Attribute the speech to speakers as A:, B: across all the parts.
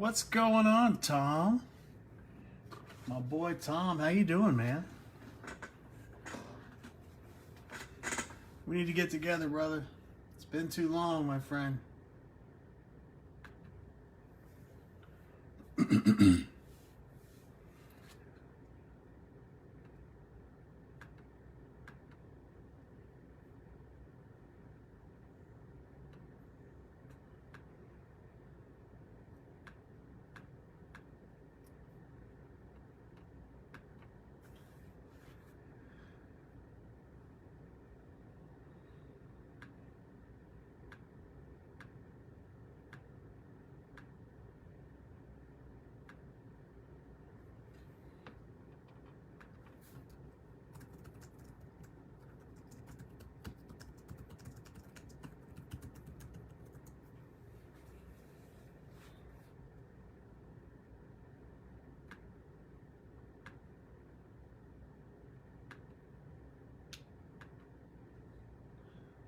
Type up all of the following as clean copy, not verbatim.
A: What's going on, Tom? My boy Tom, how you doing, man? We need to get together, brother. It's been too long, my friend.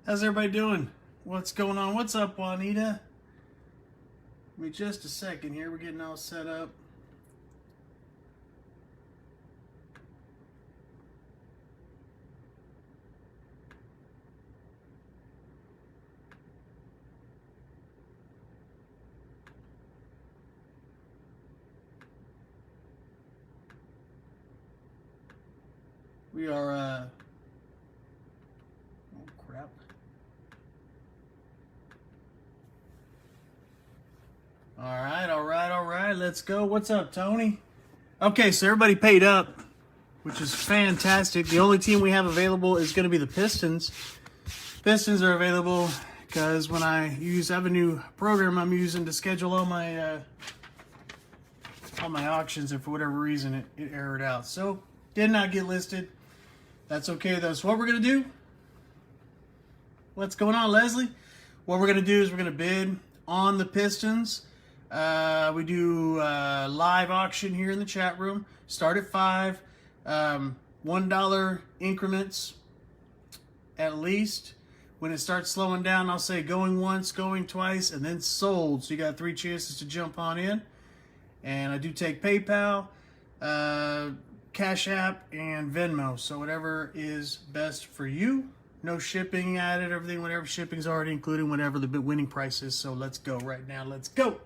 A: How's everybody doing? What's going on? What's up, Juanita? Give me just a second here. We're getting all set up. We are, oh crap. All right. Let's go. What's up, Tony? Okay, so everybody paid up, which is fantastic. The only team we have available is going to be the Pistons. Pistons are available because when I have a new program I'm using to schedule all my auctions, and for whatever reason it errored out. So did not get listed. That's okay though. So what we're going to do, what's going on, Leslie? What we're going to do is we're going to bid on the Pistons. We do live auction here in the chat room. Start at $5, $1 increments at least. When it starts slowing down, I'll say going once, going twice, and then sold. So you got 3 chances to jump on in. And I do take PayPal, Cash App, and Venmo. So whatever is best for you. No shipping added, everything, whatever shipping's already included, whatever the winning price is. So let's go right now. Let's go.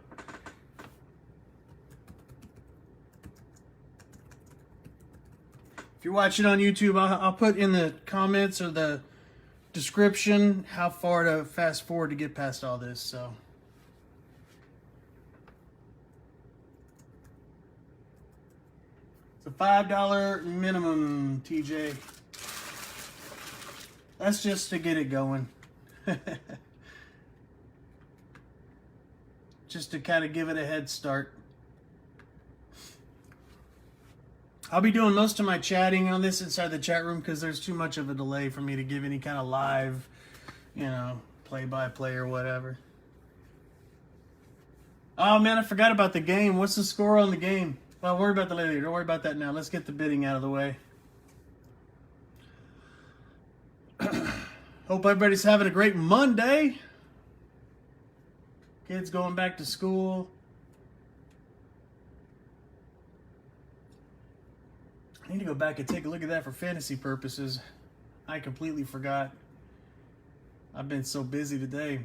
A: If you're watching on YouTube, I'll put in the comments or the description how far to fast forward to get past all this. So it's a $5 minimum, TJ. That's just to get it going. Just to kind of give it a head start. I'll be doing most of my chatting on this inside the chat room because there's too much of a delay for me to give any kind of live, play-by-play or whatever. Oh, man, I forgot about the game. What's the score on the game? Well, worry about that later. Don't worry about that now. Let's get the bidding out of the way. Hope everybody's having a great Monday. Kids going back to school. I need to go back and take a look at that for fantasy purposes. I completely forgot. I've been so busy today.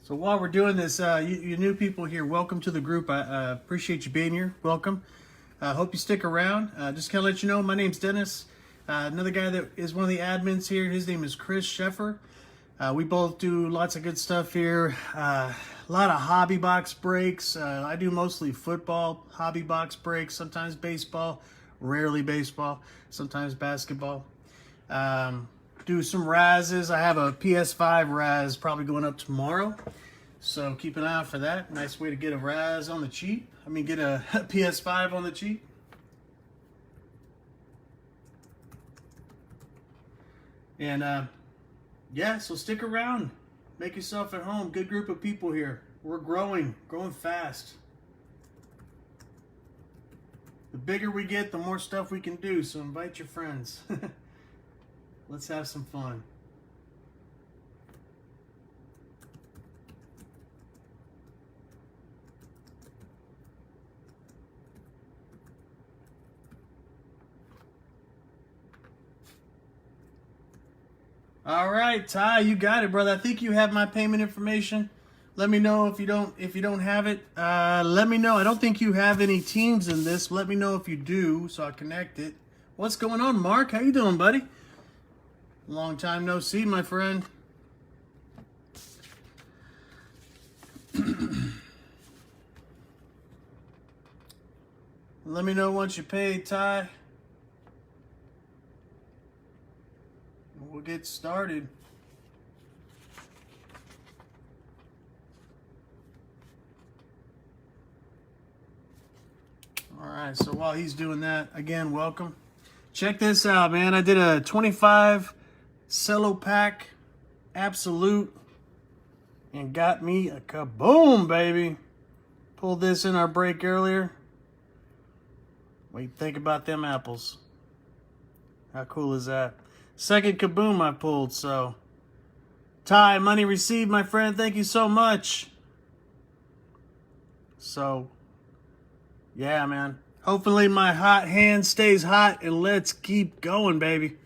A: So while we're doing this, you new people here, welcome to the group. I appreciate you being here. Welcome. Hope you stick around. Just kind of let you know, my name's Dennis. Another guy that is one of the admins here, his name is Chris Sheffer. We both do lots of good stuff here. A lot of hobby box breaks. I do mostly football, hobby box breaks, sometimes baseball, rarely baseball, sometimes basketball. Do some Razes. I have a PS5 Raz probably going up tomorrow. So keep an eye out for that. Nice way to get a Raz on the cheap. I mean, get a PS5 on the cheap. And yeah, so stick around. Make yourself at home. Good group of people here. We're growing fast. The bigger we get, the more stuff we can do. So invite your friends. Let's have some fun. All right, Ty, you got it, brother. I think you have my payment information. Let me know if you don't have it. Let me know. I don't think you have any teams in this. Let me know if you do, so I connect it. What's going on, Mark? How you doing, buddy? Long time no see, my friend. Let me know once you pay, Ty. We'll get started. All right, so while he's doing that, again, welcome. Check this out, man. I did a 25 Cello pack, absolute, and got me a kaboom, baby. Pulled this in our break earlier. Wait, think about them apples. How cool is that? Second kaboom I pulled, so. Ty, money received, my friend. Thank you so much. So, yeah, man. Hopefully my hot hand stays hot, and let's keep going, baby.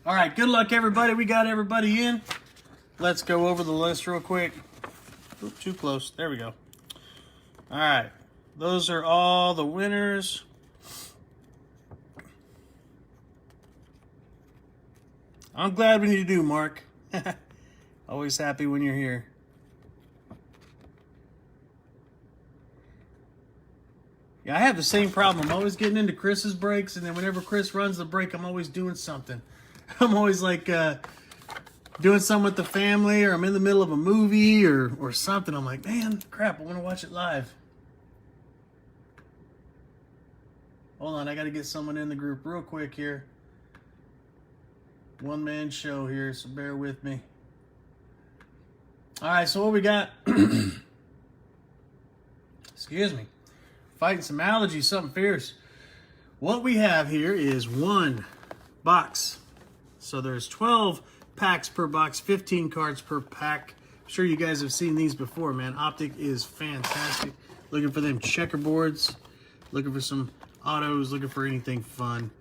A: All right, good luck, everybody. We got everybody in. Let's go over the list real quick. Oop, too close. There we go. All right. Those are all the winners. I'm glad when you do, Mark. Always happy when you're here. Yeah, I have the same problem. I'm always getting into Chris's breaks, and then whenever Chris runs the break, I'm always doing something. I'm always like doing something with the family, or I'm in the middle of a movie or something. I'm like, man, crap, I want to watch it live. Hold on, I got to get someone in the group real quick here. One-man show here, so bear with me. All right, so what we got? Excuse me. Fighting some allergies, something fierce. What we have here is one box. So there's 12 packs per box, 15 cards per pack. I'm sure you guys have seen these before, man. Optic is fantastic. Looking for them checkerboards, looking for some autos, looking for anything fun.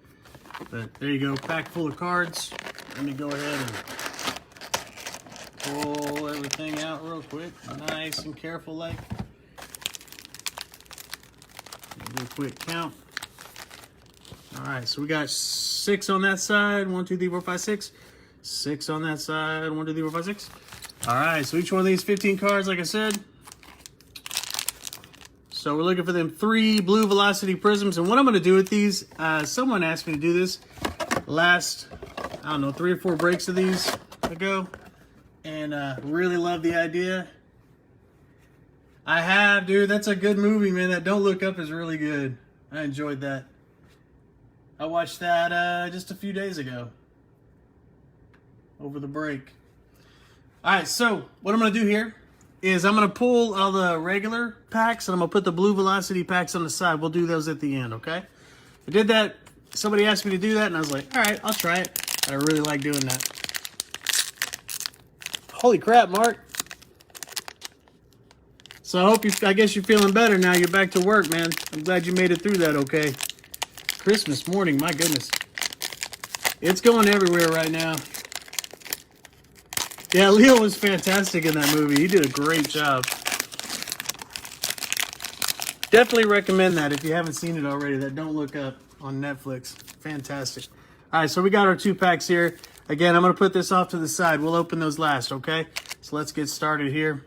A: But there you go, pack full of cards. Let me go ahead and pull everything out real quick. Nice and careful like. Do a quick count. All right, so we got 6 on that side. 1, 2, 3, 4, 5, 6. 6 on that side. 1, 2, 3, 4, 5, 6. All right, so each one of these 15 cards, like I said. So we're looking for them 3 blue velocity prisms. And what I'm going to do with these, someone asked me to do this last, I don't know, 3 or 4 breaks of these ago. And really love the idea. I have, dude. That's a good movie, man. That Don't Look Up is really good. I enjoyed that. I watched that just a few days ago. Over the break. All right, so what I'm going to do here is I'm going to pull all the regular packs and I'm going to put the blue velocity packs on the side. We'll do those at the end, okay? I did that. Somebody asked me to do that, and I was like, all right, I'll try it. I really like doing that. Holy crap, Mark. So I guess you're feeling better now. You're back to work, man. I'm glad you made it through that okay. Christmas morning, my goodness. It's going everywhere right now. Yeah, Leo was fantastic in that movie. He did a great job. Definitely recommend that if you haven't seen it already. That Don't Look Up on Netflix. Fantastic. All right, so we got our 2 packs here. Again, I'm going to put this off to the side. We'll open those last, okay? So let's get started here.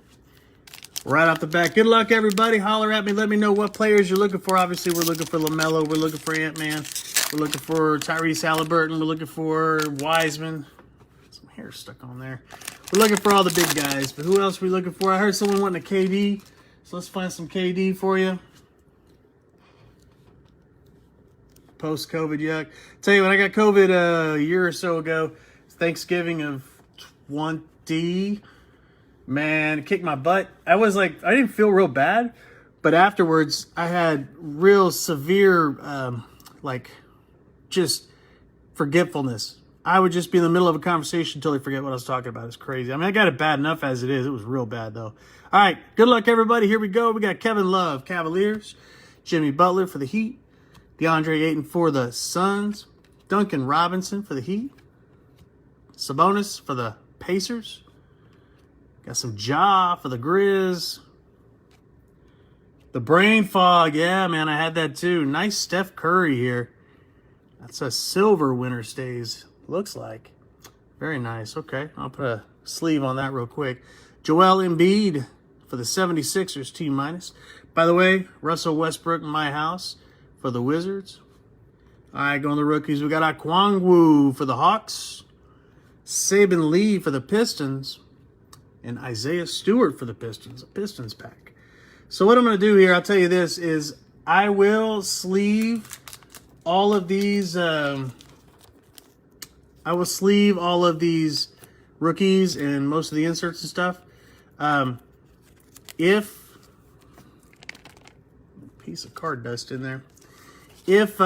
A: Right off the bat, good luck, everybody. Holler at me. Let me know what players you're looking for. Obviously, we're looking for LaMelo. We're looking for Ant-Man. We're looking for Tyrese Halliburton. We're looking for Wiseman. Some hair stuck on there. We're looking for all the big guys. But who else are we looking for? I heard someone wanting a KD. So let's find some KD for you. Post-COVID yuck. Tell you, when I got COVID a year or so ago, Thanksgiving of 20, man, it kicked my butt. I didn't feel real bad, but afterwards I had real severe, just forgetfulness. I would just be in the middle of a conversation until I forget what I was talking about. It's crazy. I mean, I got it bad enough as it is. It was real bad, though. All right, good luck, everybody. Here we go. We got Kevin Love, Cavaliers. Jimmy Butler for the Heat. DeAndre Ayton for the Suns. Duncan Robinson for the Heat. Sabonis for the Pacers. Got some Ja for the Grizz. The brain fog. Yeah, man, I had that too. Nice Steph Curry here. That's a silver winter stays. Looks like. Very nice. Okay, I'll put a sleeve on that real quick. Joel Embiid for the 76ers, T-minus. By the way, Russell Westbrook in my house for the Wizards. All right, going to the rookies. We got Okwangwu for the Hawks. Saban Lee for the Pistons. And Isaiah Stewart for the Pistons. A Pistons pack. So what I'm going to do here, I'll tell you this, is I will sleeve all of these. I will sleeve all of these rookies and most of the inserts and stuff. If piece of card dust in there. If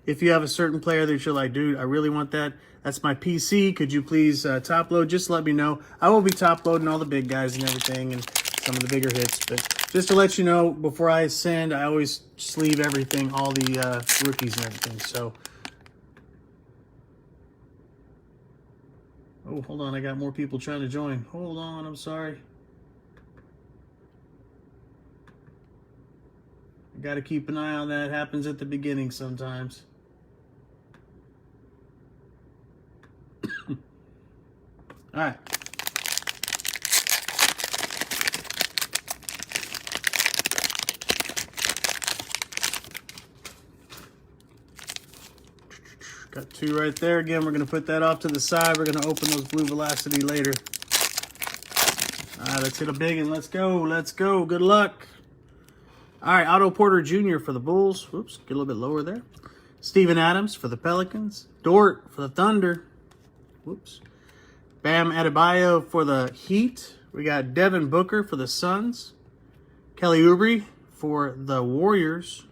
A: if you have a certain player that you're like, dude, I really want that. That's my PC. Could you please top load? Just let me know. I will be top loading all the big guys and everything and some of the bigger hits. But just to let you know, before I send, I always sleeve everything, all the rookies and everything. So, oh, hold on. I got more people trying to join. Hold on. I'm sorry. I got to keep an eye on that. It happens at the beginning sometimes. All right. Got 2 right there. Again, we're going to put that off to the side. We're going to open those blue velocity later. All right, let's hit a big one. Let's go. Let's go. Good luck. All right, Otto Porter Jr. for the Bulls. Whoops, get a little bit lower there. Steven Adams for the Pelicans. Dort for the Thunder. Whoops. Bam Adebayo for the Heat. We got Devin Booker for the Suns. Kelly Oubre for the Warriors.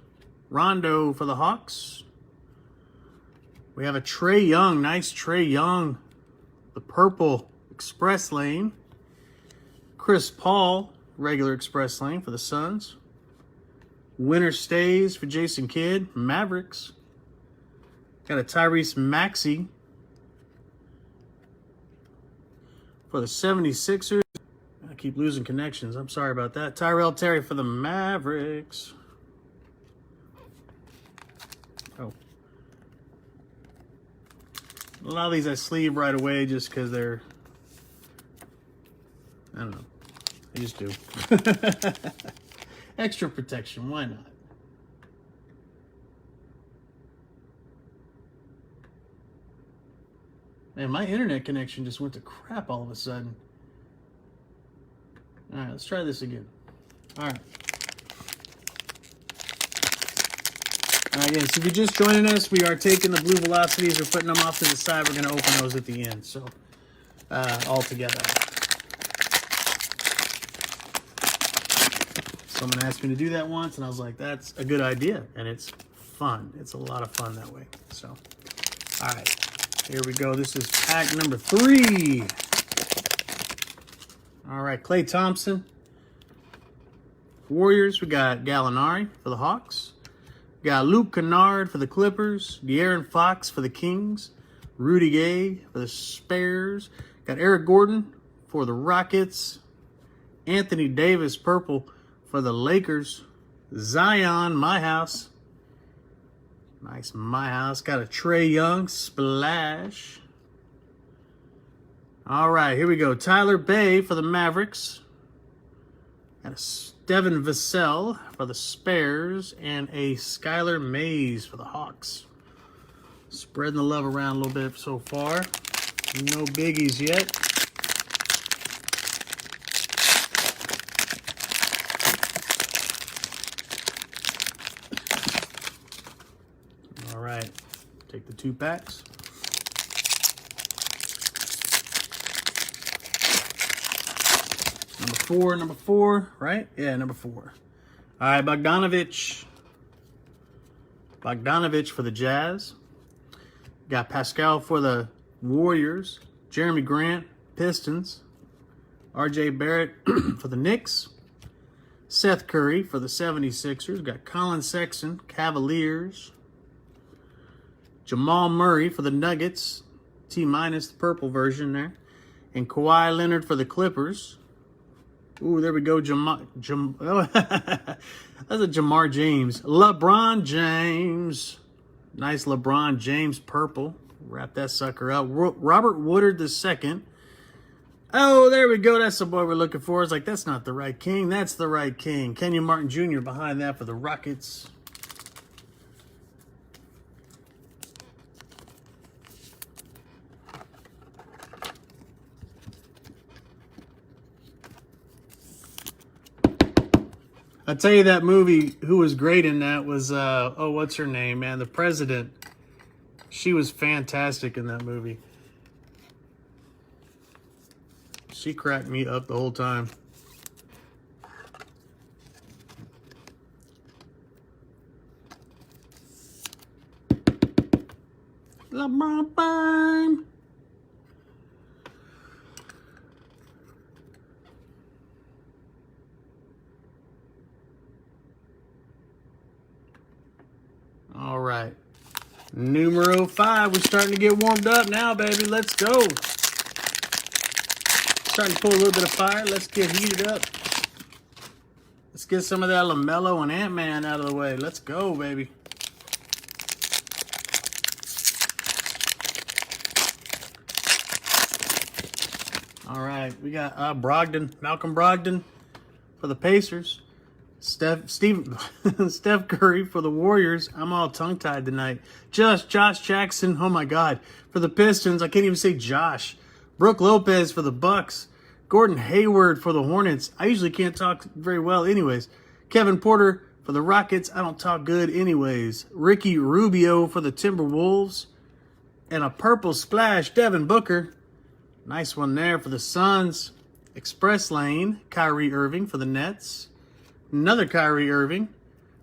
A: Rondo for the Hawks. We have a Trae Young. Nice Trae Young. The purple Express Lane. Chris Paul, regular Express Lane for the Suns. Winter stays for Jason Kidd. Mavericks. Got a Tyrese Maxey for the 76ers. I keep losing connections. I'm sorry about that. Tyrell Terry for the Mavericks. Oh. A lot of these I sleeve right away just because they're, I don't know. I just do. Extra protection, why not? Man, my internet connection just went to crap all of a sudden. All right, let's try this again. All right. All right, again, so if you're just joining us, we are taking the blue velocities, we're putting them off to the side. We're going to open those at the end, so all together. Someone asked me to do that once, and I was like, that's a good idea, and it's fun. It's a lot of fun that way. So, all right, here we go. This is pack number 3. All right, Klay Thompson. Warriors, we got Gallinari for the Hawks. We got Luke Kennard for the Clippers. De'Aaron Fox for the Kings. Rudy Gay for the Spares. Got Eric Gordon for the Rockets. Anthony Davis, purple, for the Lakers. Zion, my house. Nice, my house. Got a Trae Young, splash. All right, here we go. Tyler Bay for the Mavericks. Got a Devin Vassell for the Spares. And a Skylar Mays for the Hawks. Spreading the love around a little bit so far. No biggies yet. All right, take the 2 packs. Number four, right? Yeah, number 4. All right, Bogdanovich for the Jazz. Got Pascal for the Warriors. Jeremy Grant, Pistons. RJ Barrett for the Knicks. Seth Curry for the 76ers. Got Colin Sexton, Cavaliers. Jamal Murray for the Nuggets. T-, the purple version there. And Kawhi Leonard for the Clippers. Ooh, there we go. That's a Jamar James. LeBron James. Nice LeBron James purple. Wrap that sucker up. Robert Woodard II. Oh, there we go. That's the boy we're looking for. It's like, that's not the right king. That's the right king. Kenyon Martin Jr. behind that for the Rockets. I'll tell you that movie, who was great in that was, oh, what's her name, man? The President. She was fantastic in that movie. She cracked me up the whole time. LeBron Bame. All right. Numero 5. We're starting to get warmed up now, baby. Let's go. Starting to pull a little bit of fire. Let's get heated up. Let's get some of that LaMelo and Ant-Man out of the way. Let's go, baby. All right. We got Malcolm Brogdon for the Pacers. Steph Curry for the Warriors. I'm all tongue-tied tonight. Josh Jackson, oh my God, for the Pistons. I can't even say Josh. Brooke Lopez for the Bucks. Gordon Hayward for the Hornets. I usually can't talk very well anyways. Kevin Porter for the Rockets. I don't talk good anyways. Ricky Rubio for the Timberwolves. And a purple splash, Devin Booker. Nice one there for the Suns. Express Lane, Kyrie Irving for the Nets. Another Kyrie Irving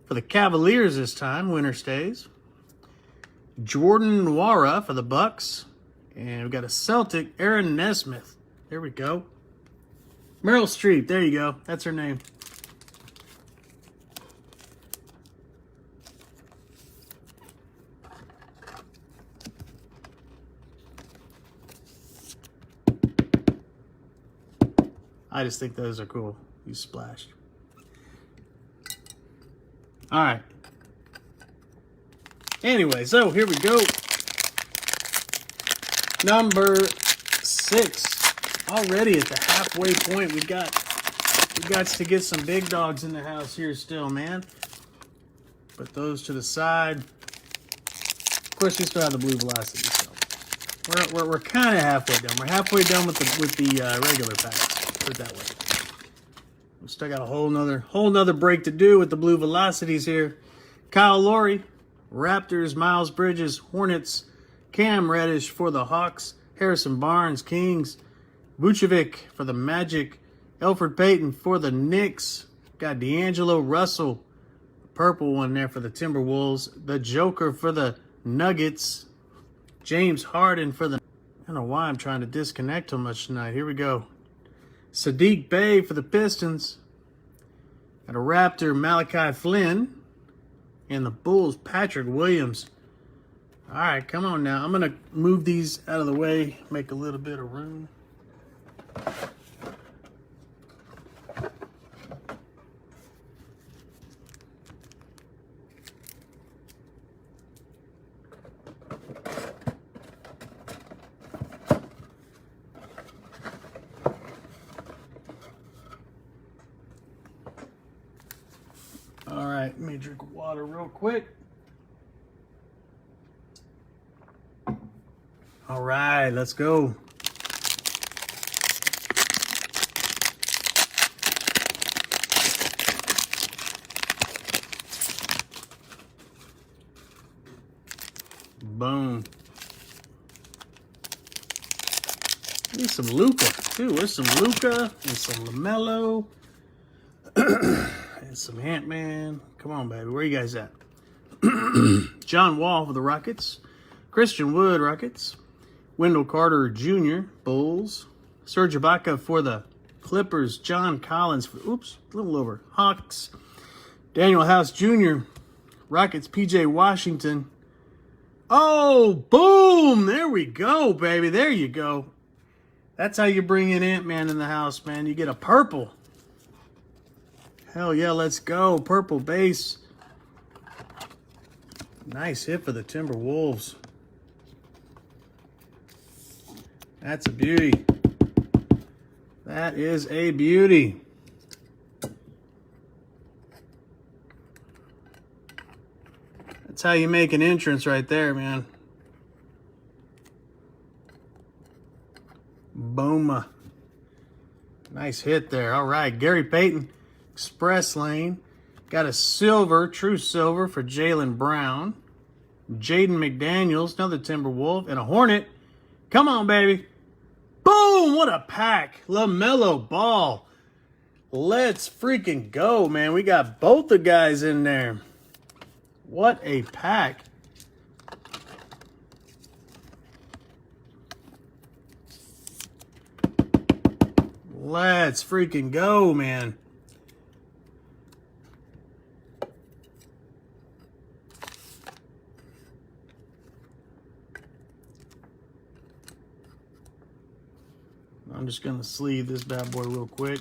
A: for the Cavaliers this time. Winter stays. Jordan Nwora for the Bucks. And we've got a Celtic, Aaron Nesmith. There we go. Meryl Streep. There you go. That's her name. I just think those are cool. You splashed. All right. Anyway, so here we go. Number 6. Already at the halfway point. We got to get some big dogs in the house here still, man. Put those to the side. Of course, we still have the blue velocity, so we're kind of halfway done. We're halfway done with the regular packs. Put it that way. We still got a whole nother break to do with the blue velocities here. Kyle Lowry, Raptors, Miles Bridges, Hornets, Cam Reddish for the Hawks, Harrison Barnes, Kings, Vucevic for the Magic, Elfrid Payton for the Knicks. Got D'Angelo Russell, purple one there for the Timberwolves. The Joker for the Nuggets. James Harden for the... I don't know why I'm trying to disconnect so much tonight. Here we go. Sadiq Bey for the Pistons. Got a Raptor, Malachi Flynn. And the Bulls, Patrick Williams. All right, come on now. I'm going to move these out of the way, make a little bit of room. All right, let me drink water real quick. All right, let's go. Boom. Need some Luca too. Where's some Luca and some LaMelo and some Ant-Man? Come on, baby. Where you guys at? John Wall for the Rockets. Christian Wood, Rockets. Wendell Carter Jr., Bulls. Serge Ibaka for the Clippers. John Collins for, oops, a little over, Hawks. Daniel House Jr., Rockets. PJ Washington. Oh, boom! There we go, baby. There you go. That's how you bring in Ant-Man in the house, man. You get a purple. Hell yeah, let's go. Purple base. Nice hit for the Timberwolves. That's a beauty. That is a beauty. That's how you make an entrance right there, man. Boom. Nice hit there. All right, Gary Payton, Express Lane. Got a silver, true silver for Jaylen Brown. Jaden McDaniels, another Timberwolf, and a Hornet. Come on, baby. Boom! What a pack. LaMelo Ball. Let's freaking go, man. We got both the guys in there. What a pack. Let's freaking go, man. I'm just going to sleeve this bad boy real quick.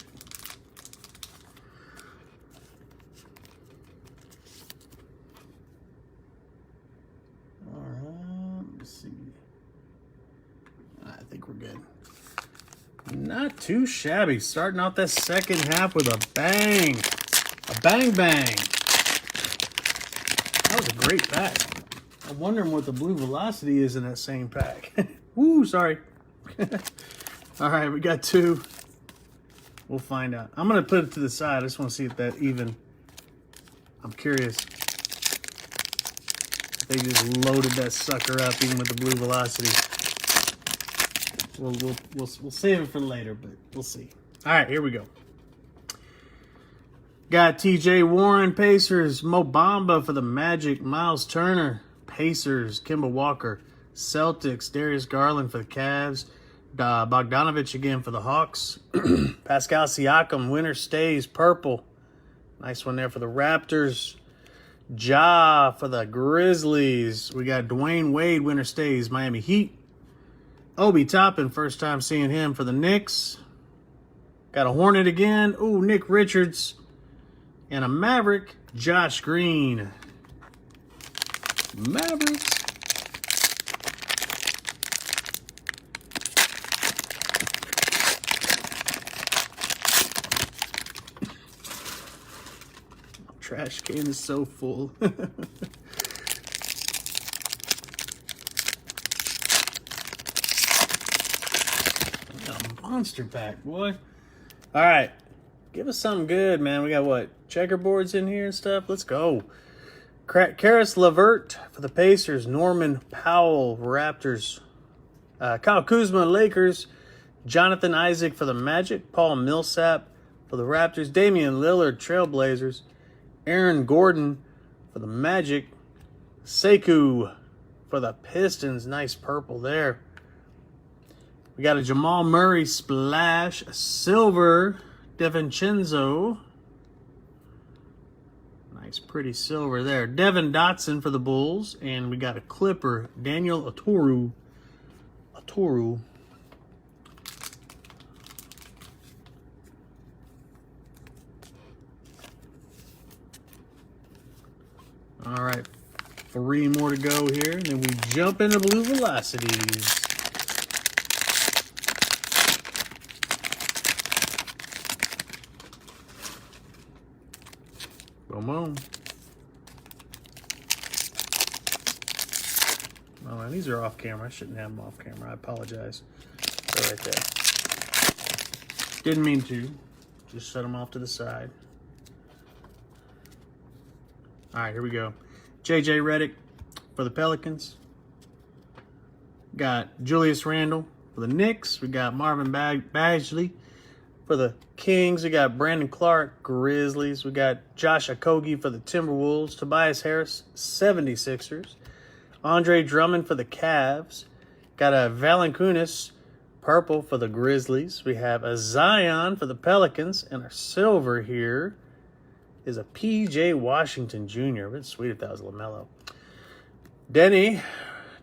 A: All right, let's see. I think we're good. Not too shabby. Starting out that second half with a bang. A bang bang. That was a great pack. I'm wondering what the blue velocity is in that same pack. Woo, sorry. All right, we got two. We'll find out. I'm going to put it to the side. I just want to see if that even... I'm curious. They just loaded that sucker up even with the blue velocity. We'll save it for later, but we'll see. All right, here we go. Got TJ Warren, Pacers. Mo Bamba for the Magic. Miles Turner, Pacers. Kemba Walker, Celtics. Darius Garland for the Cavs. Bogdanovich again for the Hawks. Pascal Siakam, winner stays, purple. Nice one there for the Raptors. Ja for the Grizzlies. We got Dwayne Wade, winner stays, Miami Heat. Obi Toppin, first time seeing him for the Knicks. Got a Hornet again. Ooh, Nick Richards. And a Maverick, Josh Green. Mavericks. Trash can is so full. A monster pack, boy. All right. Give us something good, man. We got what? Checkerboards in here and stuff. Let's go. Karis LeVert for the Pacers. Norman Powell, Raptors. Kyle Kuzma, Lakers. Jonathan Isaac for the Magic. Paul Millsap for the Raptors. Damian Lillard, Trailblazers. Aaron Gordon for the Magic. Sekou for the Pistons. Nice purple there. We got a Jamal Murray splash. A silver DiVincenzo. Nice, pretty silver there. Devin Dotson for the Bulls. And we got a Clipper, Daniel Atoru. All right, 3 more to go here. And then we jump into Blue Velocities. Boom, boom. Oh, and these are off camera. I shouldn't have them off camera. I apologize. They're right there. Didn't mean to. Just set them off to the side. All right, here we go. J.J. Redick for the Pelicans. Got Julius Randle for the Knicks. We got Marvin Bagley for the Kings. We got Brandon Clark, Grizzlies. We got Josh Okogie for the Timberwolves. Tobias Harris, 76ers. Andre Drummond for the Cavs. Got a Valanciunas, purple for the Grizzlies. We have a Zion for the Pelicans. And our silver here is a P.J. Washington Jr. It'd sweet if that was LaMelo. Denny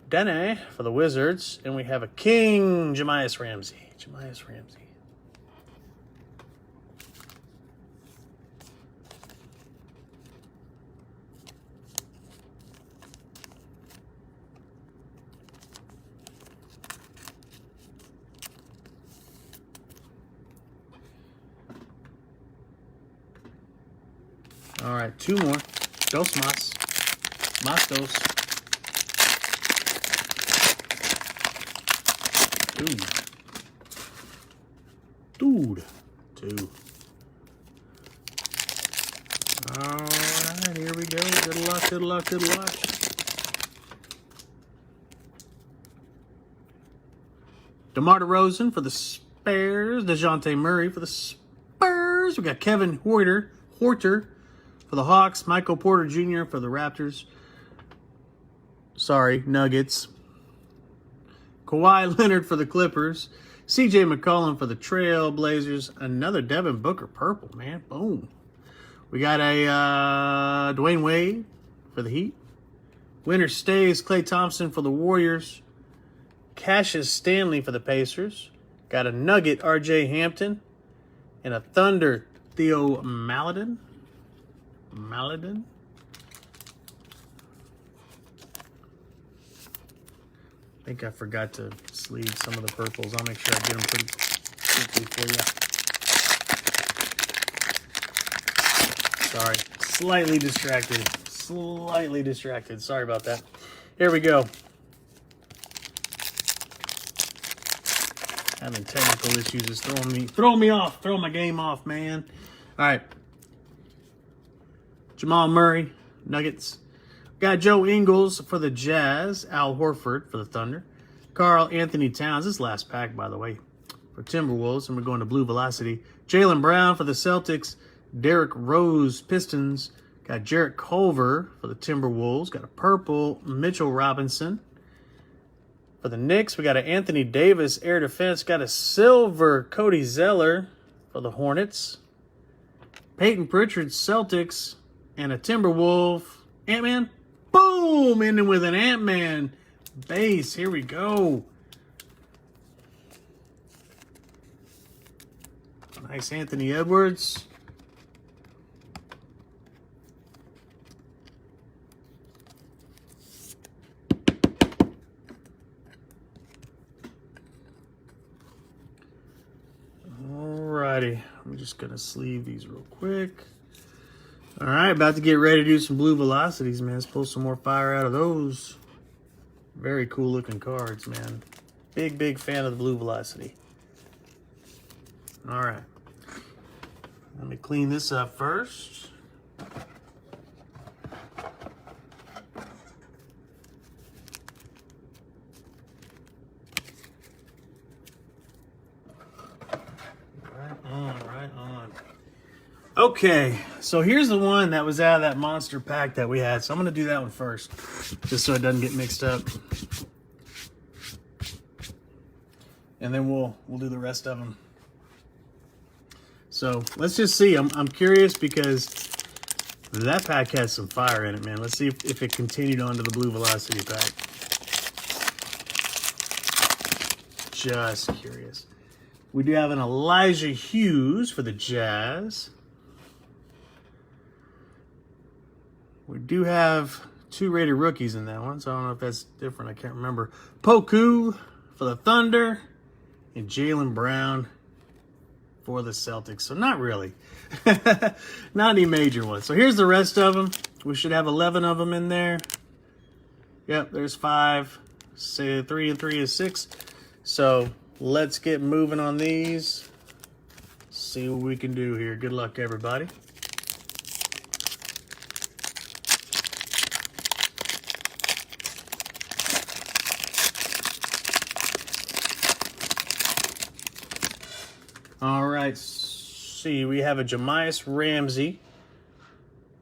A: for the Wizards. And we have a King, Jamias Ramsey. All right, 2 more. Dos más. Más dos. Dude. 2. All right, here we go. Good luck, good luck, good luck. DeMar DeRozan for the Spurs. DeJounte Murray for the Spurs. We got Kevin Huerter for the Hawks. Michael Porter Jr. for the Raptors. Sorry, Nuggets. Kawhi Leonard for the Clippers. C.J. McCollum for the Trail Blazers. Another Devin Booker purple, man. Boom. We got a Dwayne Wade for the Heat. Winner stays Klay Thompson for the Warriors. Cassius Stanley for the Pacers. Got a Nugget R.J. Hampton. And a Thunder Theo Maledon. I think I forgot to sleeve some of the purples. I'll make sure I get them pretty quickly for you. Sorry, slightly distracted. Sorry about that. Here we go. Having technical issues is throwing me off, throwing my game off, man. All right. Jamal Murray, Nuggets. Got Joe Ingles for the Jazz. Al Horford for the Thunder. Karl Anthony Towns, this last pack, by the way, for Timberwolves. And we're going to Blue Velocity. Jaylen Brown for the Celtics. Derrick Rose, Pistons. Got Jarrett Culver for the Timberwolves. Got a purple Mitchell Robinson. For the Knicks, we got an Anthony Davis, Air Defense. Got a silver Cody Zeller for the Hornets. Peyton Pritchard, Celtics. And a Timberwolf Ant-Man. Boom! Ending with an Ant-Man base. Here we go. Nice Anthony Edwards. Alrighty. I'm just going to sleeve these real quick. All right, about to get ready to do some Blue Velocities, man. Let's pull some more fire out of those. Very cool looking cards, man. Big fan of the Blue Velocity. All right. Let me clean this up first. Right on. Okay, so here's the one that was out of that monster pack that we had. So I'm going to do that one first, just so it doesn't get mixed up. And then we'll do the rest of them. So let's just see. I'm curious because That pack has some fire in it, man. Let's see if it continued on to the Blue Velocity pack. Just curious. We do have an Elijah Hughes for the Jazz. We do have 2 rated rookies in that one, so I don't know if that's different. I can't remember. Poku for the Thunder and Jaylen Brown for the Celtics. So not really. Not any major ones. So here's the rest of them. We should have 11 of them in there. Yep, there's 5. Say 3 and 3 is 6. So let's get moving on these. See what we can do here. Good luck, everybody. All right, see, we have a Jamias Ramsey.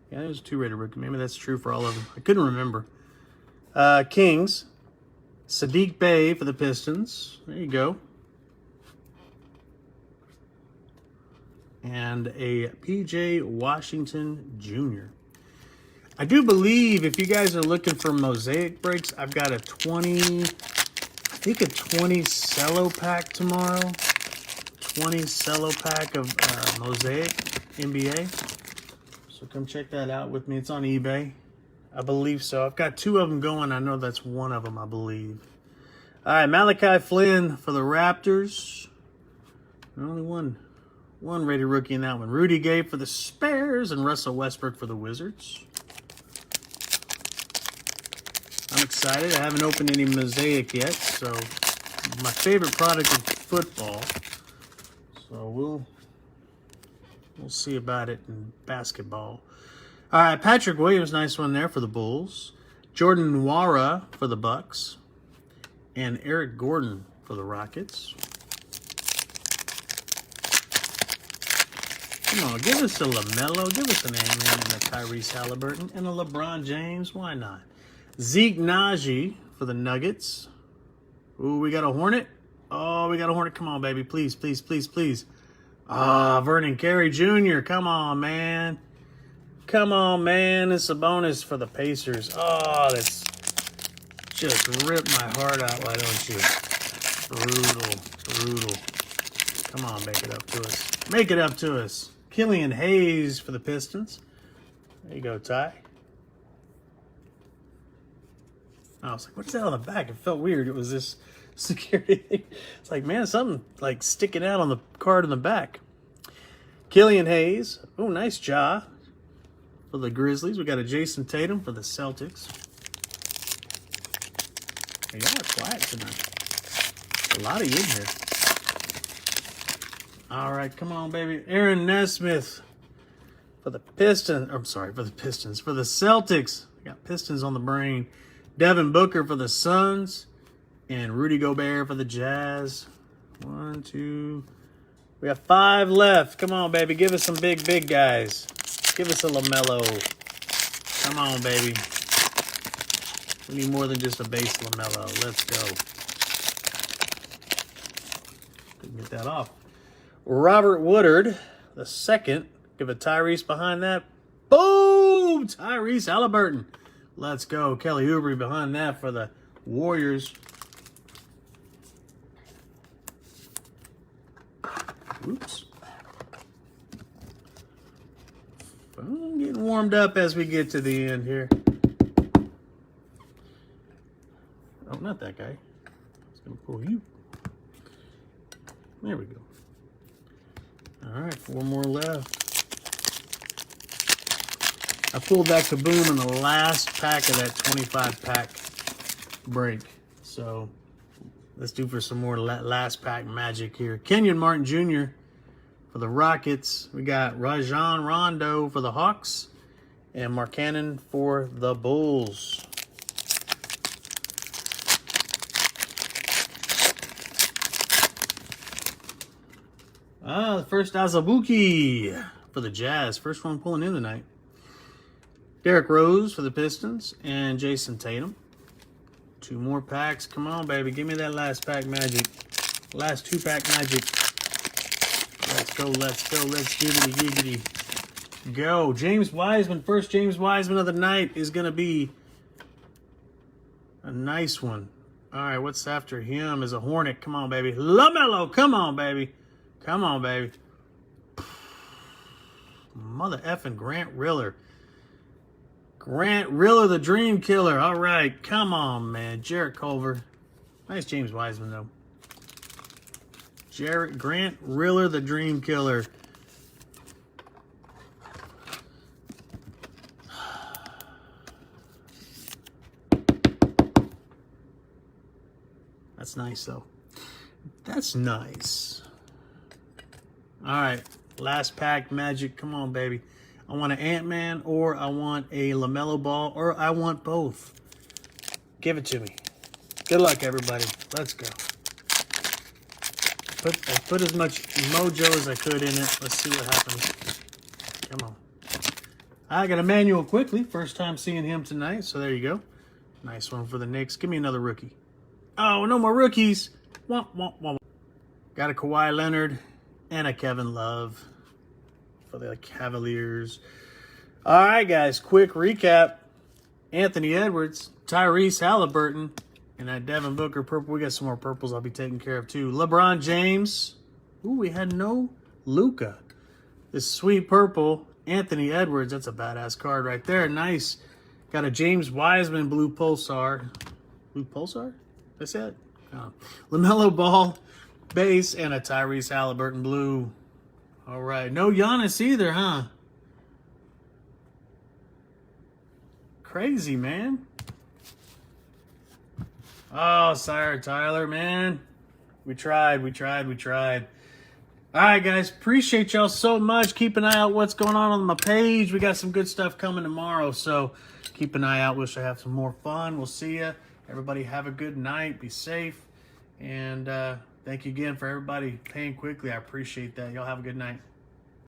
A: Yeah, there's a 2-rated rookie. Maybe that's true for all of them. I couldn't remember. Kings. Sadiq Bey for the Pistons. There you go. And a PJ Washington Jr. I do believe if you guys are looking for mosaic breaks, I've got a 20 Cello pack tomorrow. 20 Cello pack of Mosaic NBA. So come check that out with me. It's on eBay. I believe so. I've got 2 of them going. I know that's one of them, I believe. All right, Malachi Flynn for the Raptors. Only one rated rookie in that one. Rudy Gay for the Spurs and Russell Westbrook for the Wizards. I'm excited. I haven't opened any Mosaic yet, so my favorite product is football. So we'll see about it in basketball. All right, Patrick Williams, nice one there for the Bulls. Jordan Nwora for the Bucks. And Eric Gordon for the Rockets. Come on, give us a LaMelo, give us an Ant-Man and a Tyrese Halliburton and a LeBron James. Why not? Zeke Naji for the Nuggets. Ooh, we got a Hornet. Oh, we got a Hornet. Come on, baby. Please, please, please, please. Ah, Vernon Carey Jr. Come on, man. Come on, man. It's a bonus for the Pacers. Oh, that's just ripped my heart out. Why don't you? Brutal, brutal. Come on, make it up to us. Make it up to us. Killian Hayes for the Pistons. There you go, Ty. I was like, what's that on the back? It felt weird. It was this security thing. It's like, man, something like sticking out on the card in the back. Killian Hayes. Oh, nice jaw for the Grizzlies. We got a Jason Tatum for the Celtics. Hey, y'all are quiet tonight. A lot of you in here. All right, come on, baby. Aaron Nesmith for the Pistons. I'm sorry, for the Pistons. For the Celtics. We got Pistons on the brain. Devin Booker for the Suns. And Rudy Gobert for the Jazz. 1, 2. We have 5 left. Come on, baby. Give us some big guys. Give us a LaMelo. Come on, baby. We need more than just a base LaMelo. Let's go. Couldn't get that off. Robert Woodard, the second. Give a Tyrese behind that. Boom! Tyrese Halliburton. Let's go. Kelly Oubre behind that for the Warriors. Oops. I'm getting warmed up as we get to the end here. Oh, not that guy. I was going to pull you. There we go. All right, 4 more left. I pulled that Kaboom in the last pack of that 25-pack break. So let's do for some more last pack magic here. Kenyon Martin Jr. for the Rockets. We got Rajon Rondo for the Hawks. And Mark Cannon for the Bulls. The first Azubuike for the Jazz. First one pulling in tonight. Derrick Rose for the Pistons and Jason Tatum. 2 more packs. Come on, baby. Give me that last pack magic. Last 2-pack magic. Let's go, let's go, let's giggity giggity. go. James Wiseman, first James Wiseman of the night is going to be a nice one. All right, what's after him is a Hornet. Come on, baby. LaMelo, come on, baby. Come on, baby. Mother effing Grant Riller. Grant Riller, the Dream Killer. All right, come on, man. Jarrett Culver. Nice James Wiseman, though. Grant Riller, the Dream Killer. That's nice, though. That's nice. All right, last pack, Magic. Come on, baby. I want an Ant-Man, or I want a LaMelo Ball, or I want both. Give it to me. Good luck, everybody. Let's go. I put as much mojo as I could in it. Let's see what happens. Come on. I got Emmanuel quickly. First time seeing him tonight, so there you go. Nice one for the Knicks. Give me another rookie. Oh, no more rookies. Womp, womp, womp. Got a Kawhi Leonard and a Kevin Love for the Cavaliers. All right, guys, quick recap. Anthony Edwards, Tyrese Halliburton, and that Devin Booker purple. We got some more purples I'll be taking care of, too. LeBron James. Ooh, we had no Luka. This sweet purple, Anthony Edwards. That's a badass card right there. Nice. Got a James Wiseman blue Pulsar. Blue Pulsar? That's it. Oh. LaMelo Ball base and a Tyrese Halliburton blue. All right. No Giannis either, huh? Crazy, man. Oh, Sire Tyler, man. We tried. All right, guys. Appreciate y'all so much. Keep an eye out what's going on my page. We got some good stuff coming tomorrow, so keep an eye out. Wish I have some more fun. We'll see ya. Everybody have a good night. Be safe. And thank you again for everybody paying quickly. I appreciate that. Y'all have a good night.